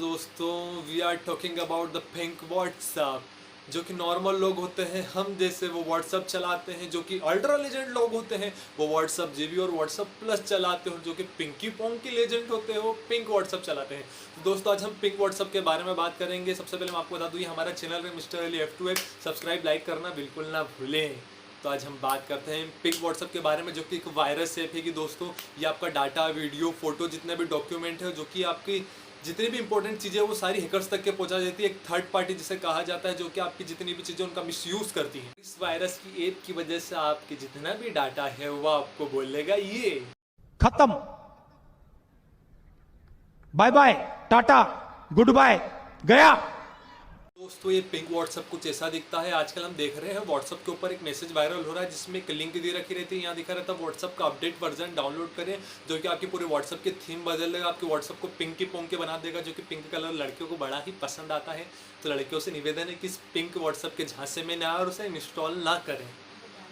दोस्तों we are talking about the pink WhatsApp. जो कि नॉर्मल लोग होते हैं हम जैसे वो व्हाट्सएप चलाते हैं, जो कि अल्ट्रा लेजेंड लोग होते हैं वो व्हाट्सएप जीबी और व्हाट्सएप प्लस चलाते हैं, जो कि पिंकी पोंग की लेजेंड होते हैं वो पिंक व्हाट्सएप चलाते हैं। तो दोस्तों आज हम पिंक व्हाट्सएप के बारे में बात करेंगे। सबसे पहले मैं आपको बता दूँ ये हमारा चैनल है mister Ali F2F, subscribe like करना बिल्कुल ना भूलें। तो आज हम बात करते हैं पिंक व्हाट्सएप के बारे में, जो कि एक वायरस ऐप है कि दोस्तों ये आपका डाटा, वीडियो, फोटो, जितने भी डॉक्यूमेंट है, जो कि आपकी जितनी भी इंपॉर्टेंट चीज़ें वो सारी हैकर्स तक के पहुंचा देती है। एक थर्ड पार्टी जिसे कहा जाता है, जो कि आपकी जितनी भी चीज़ें उनका मिसयूज़ करती है। इस वायरस की ऐप की वजह से आपके जितना भी डाटा है वो आपको बोलेगा ये खत्म, bye bye, tata, good bye, गया। दोस्तों ये पिंक व्हाट्सएप कुछ ऐसा दिखता है। आजकल हम देख रहे हैं व्हाट्सएप के ऊपर एक मैसेज वायरल हो रहा है जिसमें एक लिंक दे रखी रहती है। यहाँ दिखा रहता है व्हाट्सएप का अपडेट वर्जन डाउनलोड करें, जो कि आपकी पूरे व्हाट्सएप की थीम बदल देगा, आपके व्हाट्सएप को पिंक की पोंग के बना देगा, जो कि पिंक कलर लड़कियों को बड़ा ही पसंद आता है। तो लड़कियों से निवेदन है कि इस पिंक व्हाट्सएप के झांसे में ना और उसे इंस्टॉल ना करें।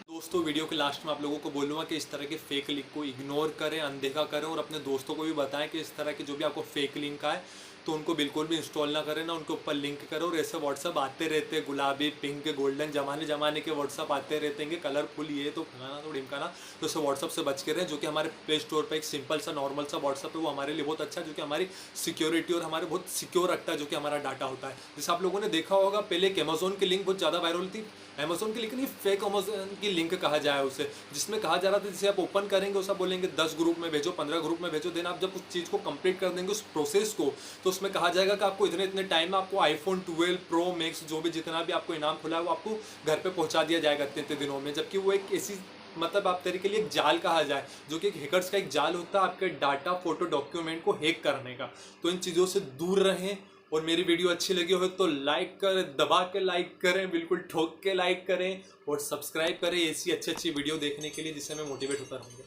दोस्तों वीडियो के लास्ट में आप लोगों को बोलूँगा कि इस तरह के फेक लिंक को इग्नोर करें, अनदेखा करें और अपने दोस्तों को भी बताएं कि इस तरह के जो भी आपको फेक लिंक आए तो उनको बिल्कुल भी इंस्टॉल ना करें, ना उनके ऊपर लिंक करो। और ऐसे व्हाट्सअप आते रहते हैं, गुलाबी, पिंक, गोल्डन, जमाने के व्हाट्सअप आते रहते हैं, कलरफुल ये तो फलाना तो ढिमकाना। तो उससे व्हाट्सअप से बच के रहें। जो कि हमारे प्ले स्टोर पर एक सिंपल सा नॉर्मल सा व्हाट्सअप है वो हमारे लिए बहुत अच्छा है, जो कि हमारी सिक्योरिटी और हमारे बहुत सिक्योर रखता है, जो कि हमारा डाटा होता है। जैसे आप लोगों ने देखा होगा पहले एक अमेजोन की लिंक बहुत ज़्यादा वायरल थी। अमेजोन की लिंक नहीं, फेक अमेजोन की लिंक कहा जाए उसे, जिसमें कहा जा रहा था जैसे आप ओपन करेंगे उसे बोलेंगे 10 ग्रुप में भेजो, 15 ग्रुप में भेजो। देन आप जब उस चीज़ को कंप्लीट कर देंगे उस प्रोसेस को, तो उसमें कहा जाएगा कि आपको इतने इतने टाइम में आपको आईफोन 12 प्रो मैक्स जो भी जितना भी आपको इनाम खुला है वो आपको घर पे पहुंचा दिया जाएगा इतने इतने दिनों में। जबकि वो एक ऐसी मतलब आप तरीके लिए एक जाल कहा जाए, जो कि एक हैकर्स का एक जाल होता है आपके डाटा, फोटो, डॉक्यूमेंट को हैक करने का। तो इन चीज़ों से दूर रहें। और मेरी वीडियो अच्छी लगी हो तो लाइक करें, दबा के लाइक करें, बिल्कुल ठोक के लाइक करें और सब्सक्राइब करें ऐसी अच्छी अच्छी वीडियो देखने के लिए, जिससे मैं मोटिवेट होता रहूँगा।